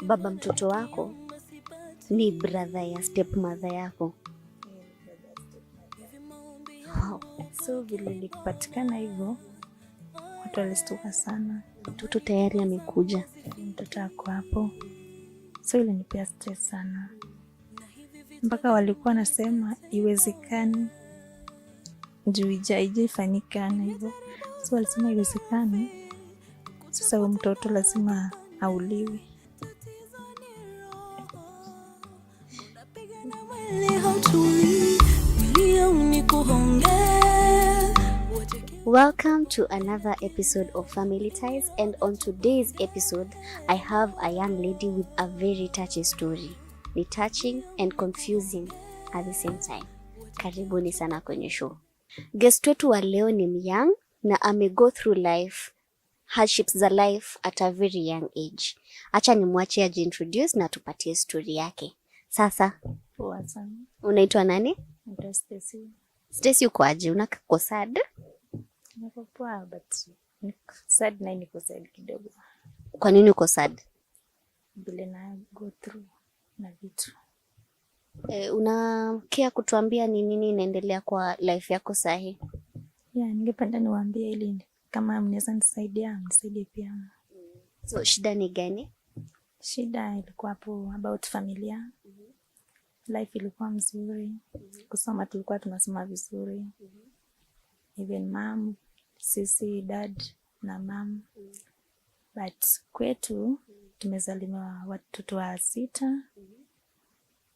baba mtoto wako ni brother ya stepmother yako. Wow. So vile ilipatikana hivyo watu walistuka sana. Mtoto tayari amekuja, Mtoto ako hapo. So ilinipea stress sana. Mpaka walikuwa nasema iwezekani juu ijaifanyikana hivyo. So walisema iwezekani. Sasa huyo mtoto lazima auliwe. Welcome to another episode of Family Ties, and on today's episode I have a young lady with a very touchy story. Ni touching and confusing at the same time. Karibuni sana kwenye show. Guest wetu wa leo ni myang na go through life, hardships za life at a very young age. Acha nimwache ajiintroduce na tupatie story yake. Sasa, Poa sana. unaitwa nani? Naitwa Stacy. Stacy, uko aje? Unako sad? Niko poa but sad na niko sad kidogo. Kwa nini uko sad? Bila na go through na vitu. Unakia kutuambia ni nini inaendelea kwa life yako sahi? Yeah, ningependa niwaambie ili kama mnaweza nisaidia, mnisaidie pia. So shida ni gani? Shida ilikuwa hapo about familia. Life ilikuwa mzuri. Kusoma tulikuwa tunasoma vizuri. Even mom, sisi, dad na mom. But kwetu tumezaliwa watoto wa 6.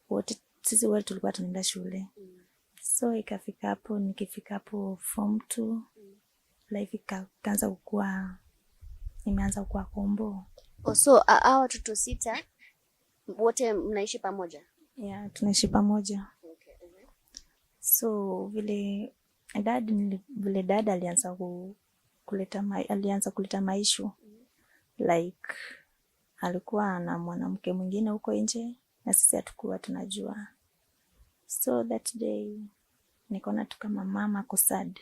Wote sisi wote tulikuwa tunaenda shule. So ikafika hapo, nikifika hapo form 2, life ikaanza kukua, imeanza kukua kombo. So hao watoto 6 wote mnaishi pamoja? Yeah, tunaishi pamoja. Okay. So vile dad alianza kuleta maishu. Like alikuwa na mwanamke mwingine huko nje na sisi hatukuwa tunajua. So that day nikaona tu kama mama ako sad.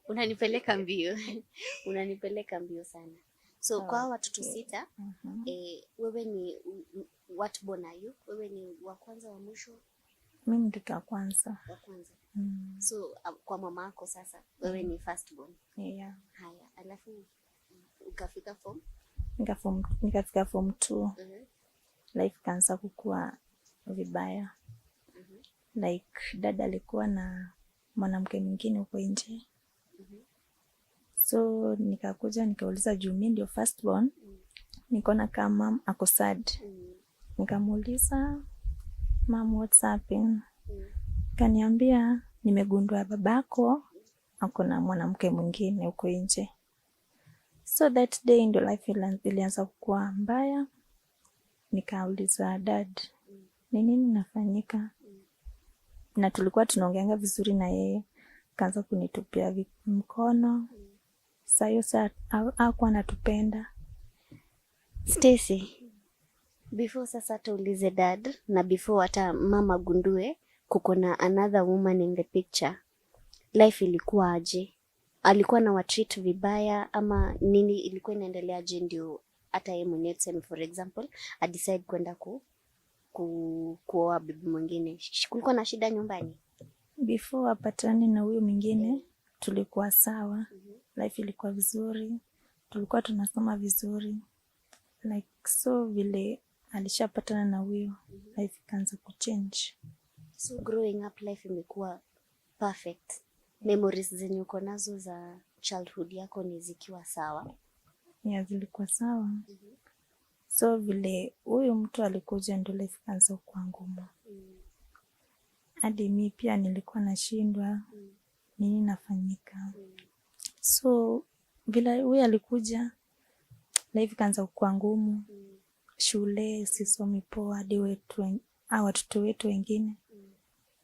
Unanipeleka mbio. Unanipeleka mbio sana. So kwa watoto 6, wewe ni what born are you? Wewe ni wa kwanza wa mwisho? Mimi mtoto wa kwanza. Wa kwanza. So kwa mama yako sasa wewe ni first born. Yeah. Haya, alafu ukafika form? Nikafika form 2. Life kaanza kukua vibaya. Like dada alikuwa na mwanamke mwingine huko nje. So nikakuja nikauliza juu mimi ndio first born. Nikaona kama mom ako sad. Nikamuuliza, "Mom, what's happened?" Kaniambia, "Nimegundua babako ako na mwanamke mwingine huko nje." So that day ndio life ilianza kukua mbaya. Nikauliza dad, "Ni nini nafanyika?" Na tulikuwa tunaongeanga vizuri na yeye. Kaanza kunitupia mkono. Sasa hakuwa anatupenda. Stacy, before sasa tuulize dad na before hata mama gundue kuko na another woman in the picture, life ilikuwa aje? Alikuwa na watreat vibaya ama nini ilikuwa inaendelea aje ndio hata yeye mwenyewe tuseme for example I decide kwenda kuoa bibi mwingine? Kulikuwa na shida nyumbani? Before apatane na huyo mwingine tulikuwa sawa. Life ilikuwa vizuri. Tulikuwa tunasoma vizuri. Like so vile alishapatana na huyo, life ikaanza kuchange. So growing up life imekuwa perfect. Memories zenye uko nazo za childhood yako ni zikiwa sawa? Yeah, zilikuwa sawa. So vile huyo mtu alikuja ndio life ikaanza kuwa ngumu. Hadi mimi pia nilikuwa nashindwa nini nafanyika. So vile huyo alikuja life ikaanza kuwa ngumu. Shule sisomi poa, hadi watoto wetu wengine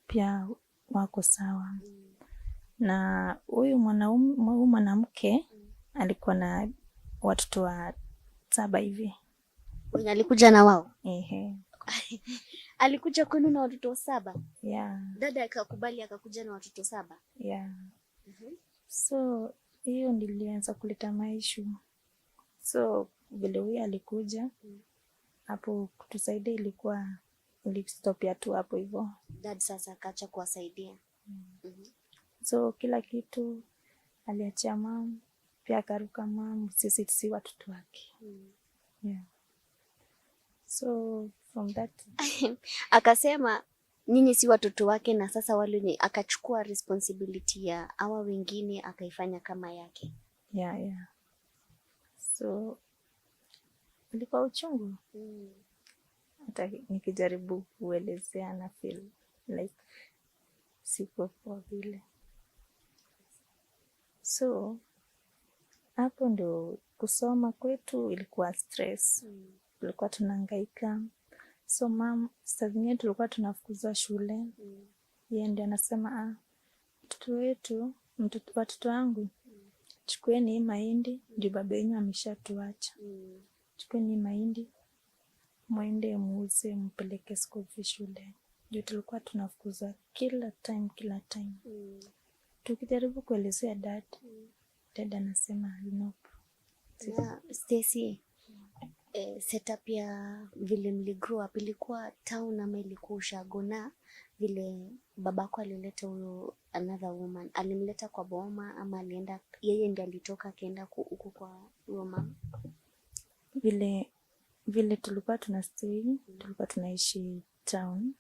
pia wako sawa. Na huyu mwanamke alikuwa na watoto wa 7 hivi. Wewe alikuja na wao? Ehe. Alikuja kwenu na watoto 7? Yeah. Dada akakubali akakuja na watoto 7? Yeah. So hiyo nilianza kuleta maishu. So vile huyu alikuja hapo kutusaidia ilistopia tu hapo hivyo. Dad sasa akaacha kuwasaidia. So kila kitu aliachia mom, pia akaruka mom, sisi si watoto wake. Yeah. So from that Akasema nyinyi si watoto wake, na sasa wale akachukua responsibility ya hawa wengine akaifanya kama yake. Yeah. So ilikuwa uchungu. Hata nikijaribu kuelezea na feel like siko kwa vile. So hapo ndo kusoma kwetu ilikuwa stress. Tulikuwa tunahangaika. So mom, saa zingine tulikuwa tunafukuzwa shule. Yeye ndiye anasema watoto wangu, chukueni hii mahindi juu baba yenu ameshatuacha. Chukueni hii mahindi mwende muuze mpeleke school fee shule. Juu tulikuwa tunafukuzwa kila time. Tukijaribu kuelezea dad anasema nope. Na Stacy, setup ya vile mligrow up ilikuwa town ama ilikuwa ushago? Na vile babako alileta huyo another woman, alimleta kwa boma ama alienda yeye ndiye alitoka akaenda huko kwa huyo mama? Vile tulikuwa tunastay, tulikuwa tunaishi town.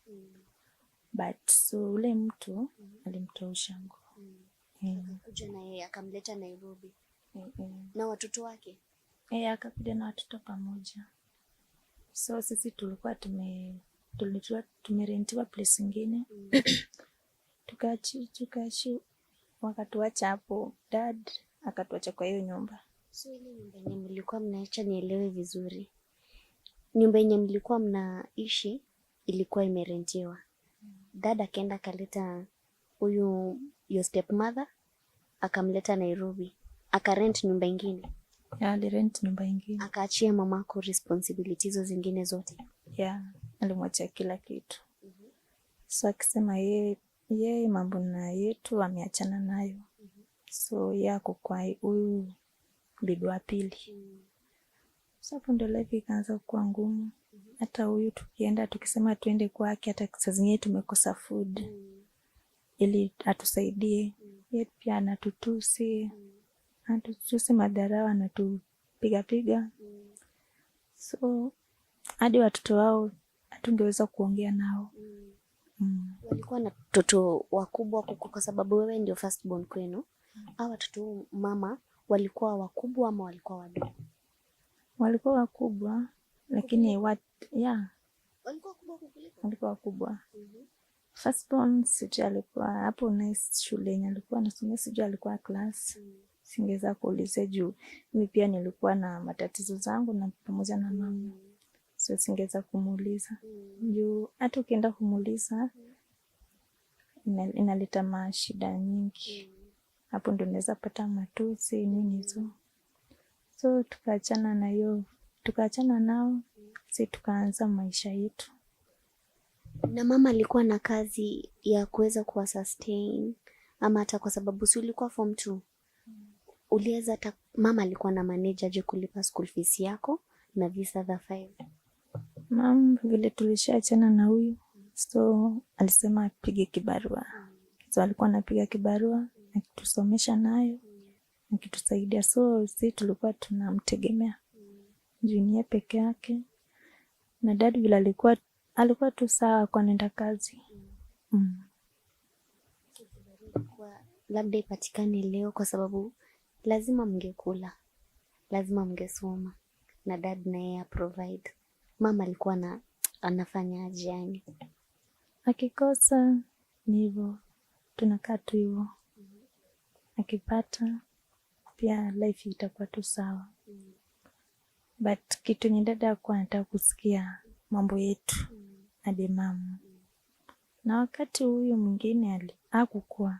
But so ule mtu alimtoa ushago. Akakuja na yeye akamleta Nairobi. Na watoto wake? Akakuja na watoto pamoja. So sisi tulikuwa tumerentiwa place ingine. Tukaishi wakatuacha hapo, dad akatuacha kwa hiyo nyumba. So ile nyumba yenye mlikuwa mnaacha, nielewe vizuri, nyumba yenye mlikuwa mnaishi ilikuwa imerentiwa. Dad akaenda akaleta huyu your stepmother akamleta Nairobi, akarent nyumba ingine. Alirent nyumba ingine, akaachia mamako responsibility hizo zingine zote. Alimwachia kila kitu. So akisema yeye mambo na yetu ameachana nayo. So yako kwa huyu bibi wa pili. So hapo ndo life ikaanza kuwa ngumu. Hata huyu tukienda tukisema tuende kwake, hata saa zingine tumekosa food ili atusaidie. Yeye pia anatutusi madharau, anatupiga. So hadi watoto wao hatungeweza kuongea nao. Walikuwa na watoto wakubwa kwa sababu wewe ndio first born kwenu. Hao watoto mama walikuwa wakubwa ama walikuwa wadogo? Walikuwa wakubwa, lakini walikuwa wakubwa. First born sijui alikuwa hapo na shule yenye alikuwa anasomea, sijui alikuwa class. Singeweza kuuliza juu mimi pia nilikuwa na matatizo zangu na pamoja na mama. So singeweza kumuuliza. Juu hata ukienda kumuuliza inaleta mashida nyingi. Hapo ndo unaweza pata matusi nini hizo. So tukaachana nao, si tukaanza maisha yetu. Na mama alikuwa na kazi ya kuweza kuwa sustain ama hata kwa sababu si ulikuwa form 2? Uliweza hata mama alikuwa na manager je kulipa school fees yako na visa za 5? Mama vile tulishaachana na huyu, so alisema apige kibarua. So alikuwa anapiga kibarua akitusomesha nayo, akitusaidia. So si tulikuwa tunamtegemea junior peke yake. Na dad vile alikuwa tu sawa kwa nenda kazi. Labda ipatikane leo kwa sababu lazima mngekula, lazima mngesoma na dad na yeye provide. Mama alikuwa anafanya aje yani? Akikosa ni hivyo, tunakaa tu hivyo. Akipata pia life itakuwa tu sawa. But kitu ni dada alikuwa anataka kusikia mambo yetu hadi mama. Na wakati huyu mwingine hakukuwa,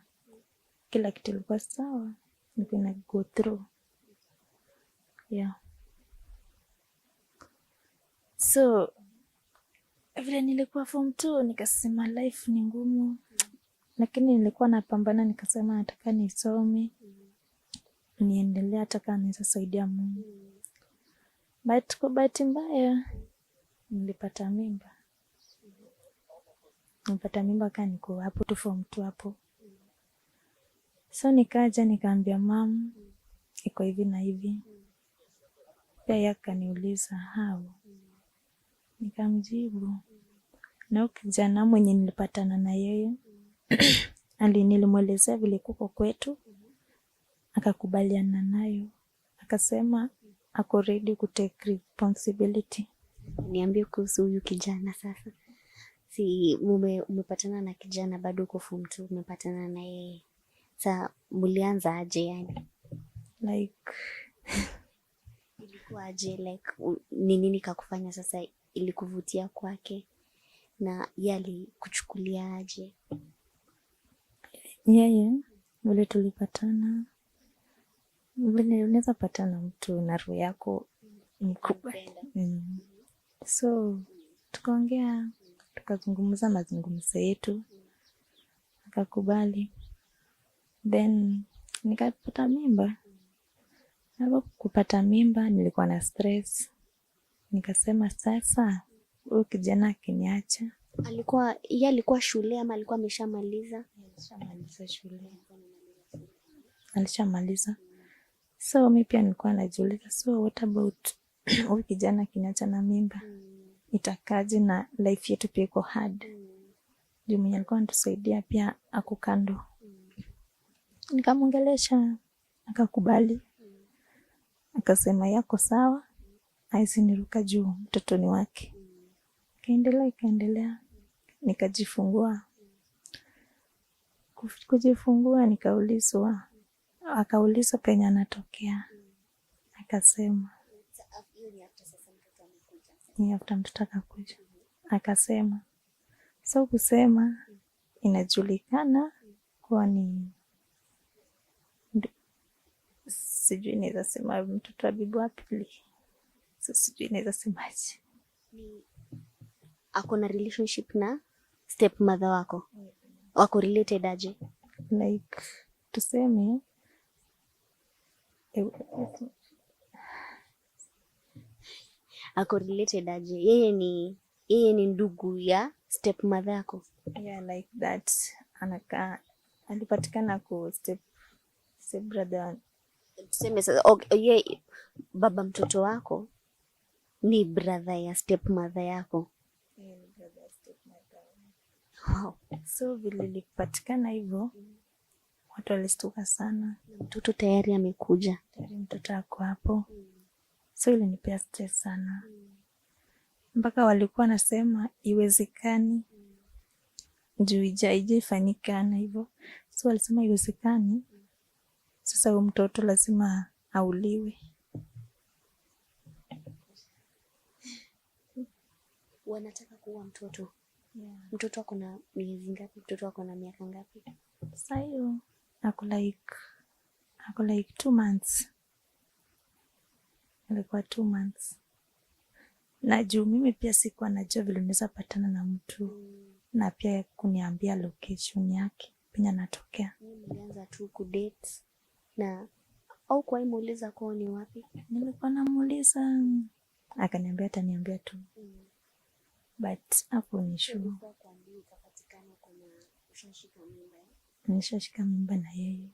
kila kitu ilikuwa sawa, nilikuwa na go through. So vile nilikuwa form 2 nikasema life ni ngumu, lakini nilikuwa napambana, nikasema nataka nisome niendelee hata kama naweza saidia Mungu. But kwa bahati mbaya nilipata mimba. Kaa niko hapo tu form 2 hapo. So nikaja nikaambia mom iko hivi na hivi. Pia yeye akaniuliza how. Nikamjibu. Na kijana mwenye nilipatana na yeye nilimwelezea vile kuko kwetu, akakubaliana nayo, akasema ako ready ku take responsibility. Niambie kuhusu huyu kijana sasa. Si umepatana na kijana bado uko form 2, umepatana na yeye. Sasa mlianza aje yani? Like ilikuwa aje, like ni nini kakufanya sasa ilikuvutia kwake na yeye alikuchukulia aje? Yeye vile tulipatana, vile unaweza patana mtu na roho yako mkubwa. So tukaongea, tukazungumza mazungumzo yetu, akakubali. Then nikapata mimba. Kupata mimba nilikuwa na stress. Nikasema sasa huyu kijana akiniacha. Alikuwa shule ama alikuwa ameshamaliza? Alishamaliza shule. Alishamaliza. So mimi pia nilikuwa najiuliza, so what about huyu kijana akiniacha na mimba? Itakaje na life yetu pia iko hard. Juu mwenye alikuwa anatusaidia pia ako kando. Nikamwongelesha, akakubali. Akasema yako sawa, haisiniruka juu mtoto ni wake. Ikaendelea. Nikajifungua. Kujifungua nikaulizwa. Akaulizwa penye anatokea. Akasema ni after mtoto akakuja. Akasema so kusema inajulikana kwa ni sijui naweza sema mtoto wa bibi wa pili. So sijui naweza semaje. Ako na relationship na step mother wako? Wako related aje? Like tuseme ako related aje? Yeye ni ndugu ya step mother yako? Yeah, like that. Alipatikana ku step brother. Tuseme sasa yeye baba mtoto wako ni brother ya step mother yako? Yeah, ni brother ya step mother. Wow. So vile ilipatikana hivyo, watu walistuka sana. Mtoto tayari amekuja. Tayari mtoto ako hapo. So ilinipea stress sana. Mpaka walikuwa nasema iwezekani. Juu ijaifanyikana hivyo. So walisema iwezekani. Sasa huyo mtoto lazima auliwe. Wanataka kuua mtoto? Yeah. Mtoto ako na miezi ngapi? Mtoto ako na miaka ngapi? Sasa hiyo ako like 2 months. Alikuwa 2 months. Na juu mimi pia sikuwa najua vile unaweza patana na mtu na pia kuniambia location yake penye anatokea. Nilianza tu kudate na au kwa muuliza kwao ni wapi? Nilikuwa namuuliza, akaniambia ataniambia tu. But hapo ni sure. Nishashika mimba na yeye.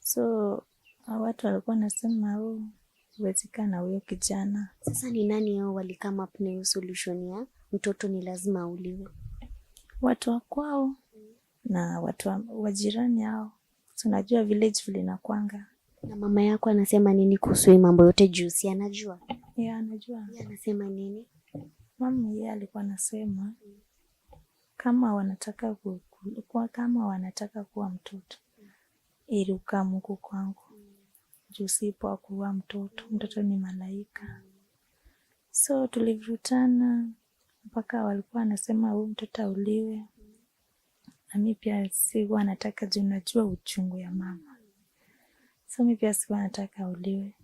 So watu walikuwa nasema uwezekana huyo kijana. Sasa ni nani hao walikama up na hiyo solution ya mtoto ni lazima auliwe? Watu wa kwao na watu wa jirani hao. Tunajua village vile inakuanga. Na mama yako anasema nini kuhusu mambo yote juu? Si anajua? Yeah, anajua. Yeye anasema nini? Mama yeye alikuwa anasema kama wanataka kuwa mtoto iruka Mungu kwangu. Juu sipo kuwa mtoto ni malaika. So tulivutana mpaka walikuwa anasema huyu mtoto auliwe. Na mimi pia sikuwa nataka juu najua uchungu ya mama. So mimi pia sikuwa nataka auliwe.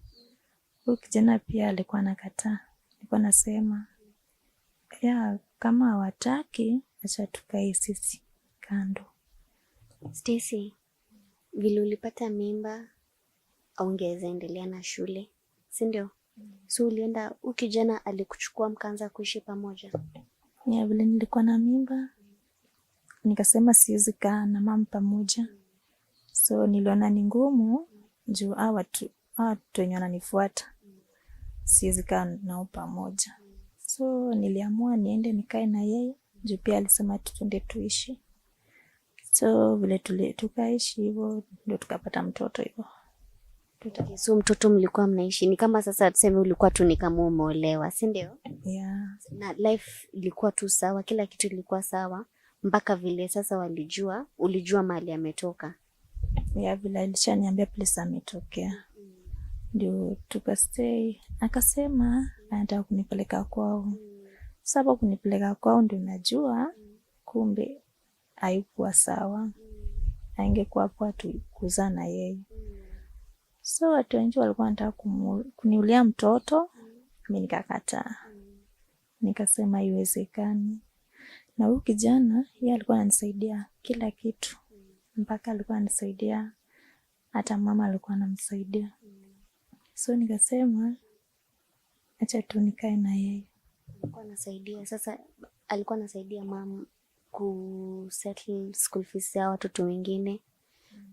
Huyu kijana pia alikuwa anakataa. Alikuwa anasema kama hawataki acha tukae sisi kando. Stacy, vile ulipata mimba ungeweza endelea na shule, si ndio? So ulienda, ukijana alikuchukua mkaanza kuishi pamoja? Ya vile nilikuwa na mimba, nikasema siwezi kaa na mama pamoja. So niliona ni ngumu juu hawa watu wenye wananifuata siwezi kaa nao pamoja. So niliamua niende nikae na yeye juu pia alisema tuende tuishi. So vile tukaishi hivyo ndio tukapata mtoto hivyo. Okay, so mtoto mlikuwa mnaishi ni kama sasa tuseme ulikuwa tu ni kama umeolewa, si ndio? Yeah. Na life ilikuwa tu sawa, kila kitu ilikuwa sawa mpaka vile sasa ulijua mahali ametoka. Yeah, vile alishaniambia place ametokea. Ndio tukastay. Akasema anataka kunipeleka kwao. Sasa kunipeleka kwao ndio najua kumbe haikuwa sawa. Haingekuwa hapo kuzaa na yeye. So watu wengi walikuwa wanataka kuniulia mtoto, mimi nikakataa. Nikasema haiwezekani. Na huyu kijana yeye alikuwa ananisaidia kila kitu. Mpaka alikuwa ananisaidia, hata mama alikuwa anamsaidia. So nikasema acha tu nikae na yeye. Alikuwa anasaidia. Sasa alikuwa anasaidia mama kusettle school fees ya watoto wengine,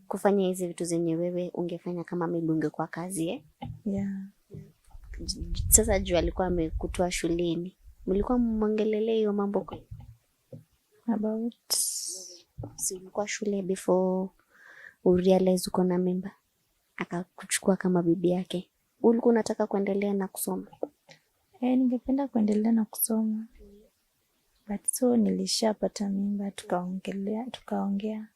kufanya hizi vitu zenye wewe ungefanya kama maybe ungekuwa kazi Yeah. Sasa juu alikuwa amekutoa shuleni, mlikuwa mwongelelea hiyo mambo kwa About si ulikuwa shule before urealize uko na mimba akakuchukua kama bibi yake, ulikuwa unataka kuendelea na kusoma? Ningependa kuendelea na kusoma. But so nilishapata mimba, tukaongea.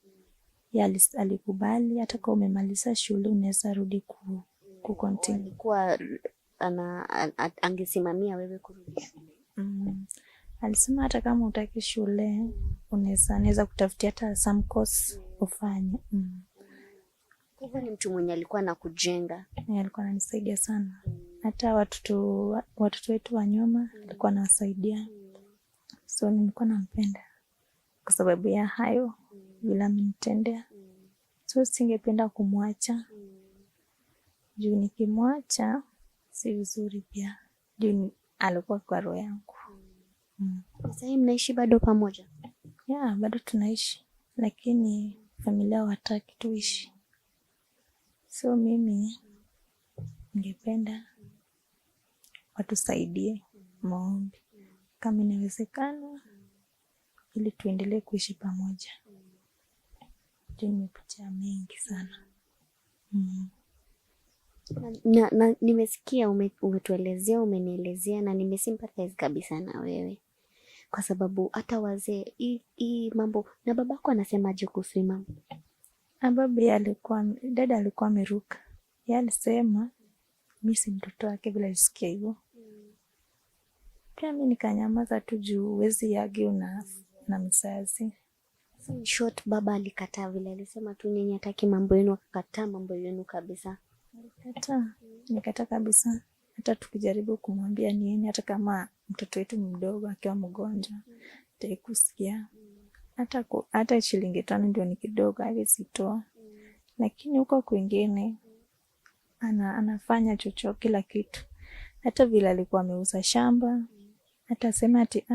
Yeye alikubali hata kama umemaliza shule unaweza rudi continue. Alikuwa angesimamia wewe kurudi shule. Alisema hata kama utaki shule unaweza kutafutia hata some course ufanye. Kwa hivyo ni mtu mwenye alikuwa anakujenga. Alikuwa ananisaidia sana. Hata watoto wetu wa nyuma alikuwa anawasaidia. So nilikuwa nampenda kwa sababu ya hayo vile amenitendea. So singependa kumwacha. Juu nikimwacha si vizuri pia. Juu alikuwa kwa roho yangu. Sasa hivi mnaishi bado pamoja? Yeah, bado tunaishi. Lakini familia hawataki tuishi. So mimi ningependa watusaidie maombi kama inawezekana ili tuendelee kuishi pamoja. Nimepitia mengi sana. Na nimesikia umetuelezea, umenielezea na nimesympathize kabisa na wewe. Kwa sababu hata wazee hii mambo, na babako anasemaje kuhusu mambo? Dada alikuwa ameruka. Yeye alisema mimi si mtoto wake bila isikia hivyo. Pia mimi nikanyamaza tu juu huwezi argue na mzazi. So in short, baba alikataa vile alisema tu nyinyi hataki mambo yenu, akakataa mambo yenu kabisa. Nikataa kabisa. Hata tukijaribu kumwambia nini, hata kama mtoto wetu mdogo akiwa mgonjwa, ataikusikia. Hata shilingi 5 ndio ni kidogo, hawezi toa. Lakini huko kwingine anafanya chochote, kila kitu. Hata vile alikuwa ameuza shamba, hata sema ati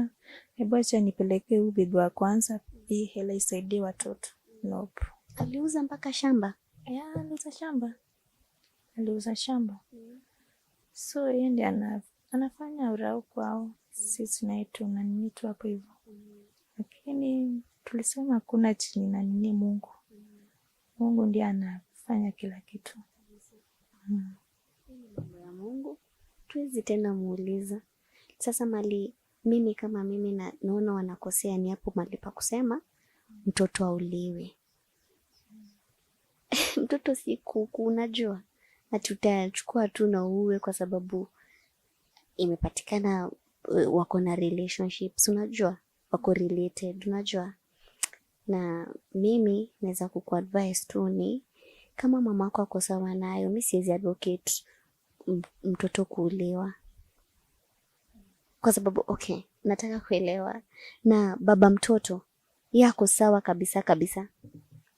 hebu acha nipeleke huyu bibi wa kwanza hii hela isaidie watoto. Nope. Aliuza mpaka shamba? Yeah, aliuza shamba. So yeye ndiye anafanya urau kwao. Sisi na yetu na nini tu hapo hivyo. Lakini tulisema hakuna chini na nini Mungu. Mungu ndiye anafanya kila kitu. Mambo ya Mungu tuwezi tena muuliza. Sasa mimi kama mimi naona wanakosea ni hapo mali pa kusema mtoto auliwe. Mtoto si kuku, unajua, na tutachukua tu na uwe kwa sababu imepatikana wako na relationships, unajua, wako related, unajua. Na mimi naweza kukuadvise tu ni kama mamako ako sawa nayo, mimi siwezi advocate mtoto kuuliwa. Kwa sababu nataka kuelewa na baba mtoto yako sawa kabisa kabisa.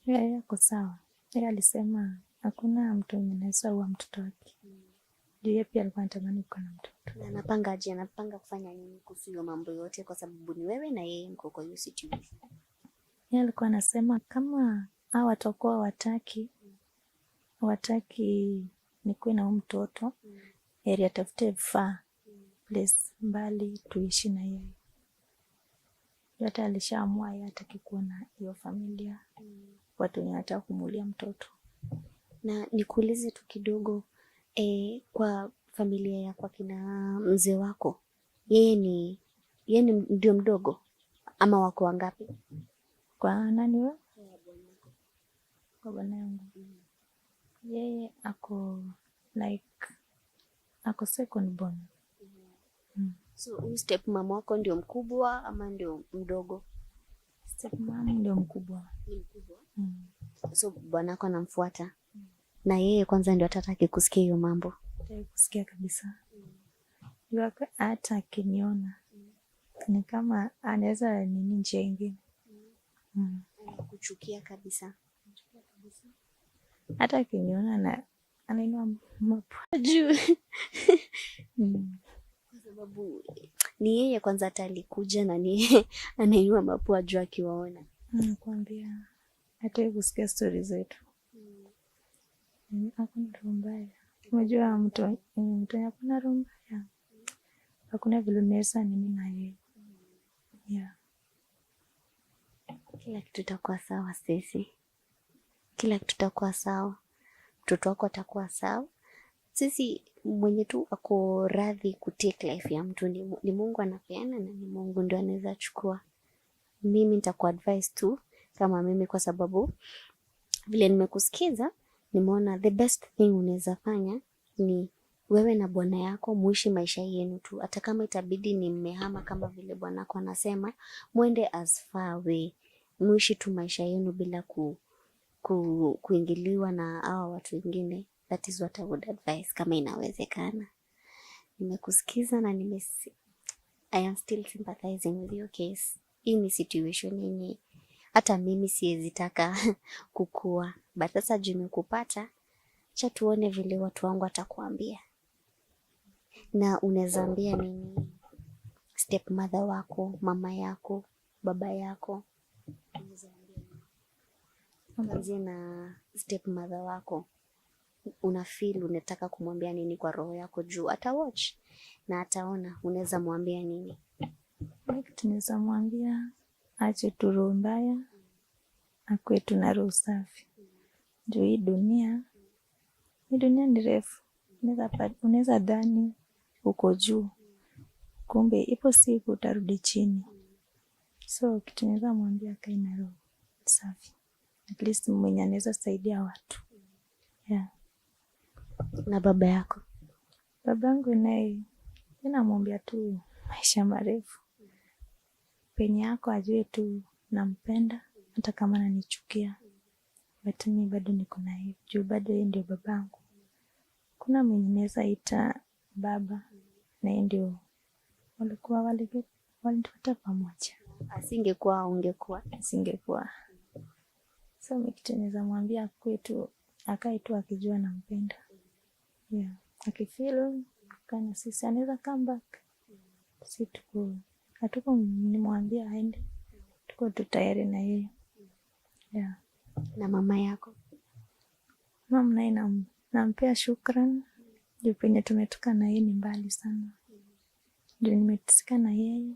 Yeah, yako sawa. Yeye alisema hakuna mtu anaweza ua mtoto wake. Juu yeye pia alikuwa anatamani kuwa na mtoto. Na anapanga aje? Anapanga kufanya nini kuhusu hiyo mambo yote, kwa sababu ni wewe na yeye mko kwa hiyo situation? Yeye alikuwa anasema kama hao watakuwa wataki nikuwe na huyu mtoto, heri atafute vifaa place mbali tuishi na yeye. Hata alishaamua yeye hataki kuwa na hiyo familia, watu wenye wanataka kumulia mtoto. Na nikuulize tu kidogo, kwa familia yako akina mzee wako, yeye ndio mdogo ama wako wangapi? Kwa nani wewe? Kwa bwana yangu. Yeye ako second born. So huyu step mama wako ndio mkubwa ama ndio mdogo? Step mama ndio mkubwa. Ni mkubwa. So bwanako anamfuata. Na yeye kwanza ndio atataki kusikia hiyo mambo. Hataki kusikia kabisa. Hata akiniona ni kama anaweza nini njia ingine. Kuchukia kabisa. Hata akiniona anainua mapua juu. Kwa sababu ni yeye kwanza hata alikuja na ni anainua mapua juu akiwaona. Nakwambia hataki kusikia stori zetu. Hakuna roho mbaya. Unajua mtu hakuna roho mbaya. Hakuna vile unaweza nini na yeye. Yeah. Kila kitu itakuwa sawa Stacy. Kila kitu itakuwa sawa. Mtoto wako atakuwa sawa. Sisi mwenye tu ako radhi kutake life ya mtu ni Mungu anapeana, na ni Mungu ndio anaweza chukua. Mimi nitakuadvise tu kama mimi, kwa sababu vile nimekusikiza nimeona the best thing unaweza fanya ni wewe na bwana yako muishi maisha yenu tu. Hata kama itabidi ni mmehama kama vile bwanako anasema, mwende as far away. Muishi tu maisha yenu bila kuingiliwa na hawa watu wengine. That is what I would advise kama inawezekana. Nimekusikiza na I am still sympathizing with your case. Hii ni situation yenye hata mimi siwezi taka kukua. But sasa juu nimekupata, acha tuone vile watu wangu atakuambia. Na unaweza ambia nini stepmother wako, mama yako, baba yako? Tuanzie na stepmother wako. Una feel unataka kumwambia nini kwa roho yako, juu ata watch na ataona, unaweza mwambia nini? Tunaweza mwambia ache tu roho mbaya, akuwe tu na roho safi. Juu hii dunia ni refu. Unaweza dhani uko juu, kumbe ipo siku utarudi chini. So kitu naweza mwambia akae na roho safi, at least mwenye anaweza saidia watu. Yeah. Na baba yako? Babangu naye namwambia tu maisha marefu, penye yako ajue tu nampenda, hata kama ananichukia, but mimi bado niko na yeye juu bado yeye ndio babangu. Kuna mwenye naweza ita baba na yeye ndio walituta pamoja. Asingekuwa ungekuwa? Asingekuwa. So mimi kitu naweza mwambia kwetu akae tu akijua nampenda. Yeah. Akifeel kana sisi anaweza come back. Si hatuko nimwambia aende. Tuko tu tayari na yeye. Yeah. Na mama yako? Mama naye nampea shukrani. Juu penye tumetoka na yeye ni mbali sana. Juu nimetusika na yeye.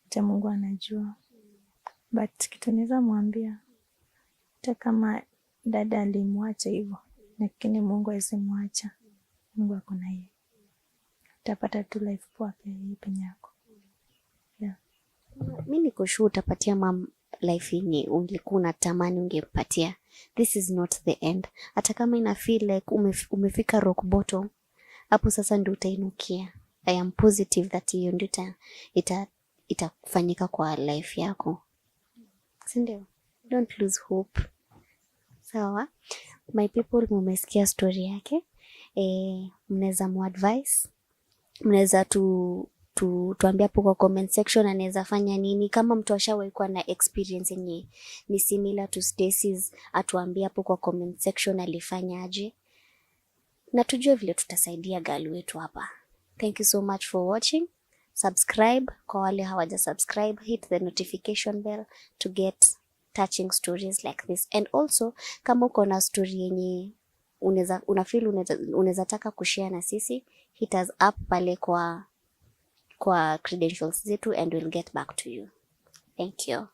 Hata Mungu anajua. But kitu naweza mwambia, hata kama dada alimwacha hivyo, lakini Mungu asimwacha. Mungu ako na yeye. Utapata tu life poa pia yeye penye yako. Yeah. Mimi niko sure utapatia mama life yenye ulikuwa unatamani ungempatia. This is not the end. Hata kama ina feel like umefika rock bottom, hapo sasa ndio utainukia. I am positive that hiyo ndio itafanyika kwa life yako. Si ndio? Don't lose hope. Sawa? My people, mumesikia story yake. Mnaweza muadvise. Mnaweza tuambie hapo kwa comment section anaweza fanya nini. Kama mtu ashawahi kuwa na experience yenye ni similar to Stacy's, atuambie hapo kwa comment section alifanya aje. na tujue vile tutasaidia girl wetu hapa. Thank you so much for watching. Subscribe kwa wale hawaja subscribe, hit the notification bell to get touching stories like this. And also kama uko na story yenye unaweza taka kushare na sisi, hit us up pale kwa credentials zetu and we'll get back to you. Thank you.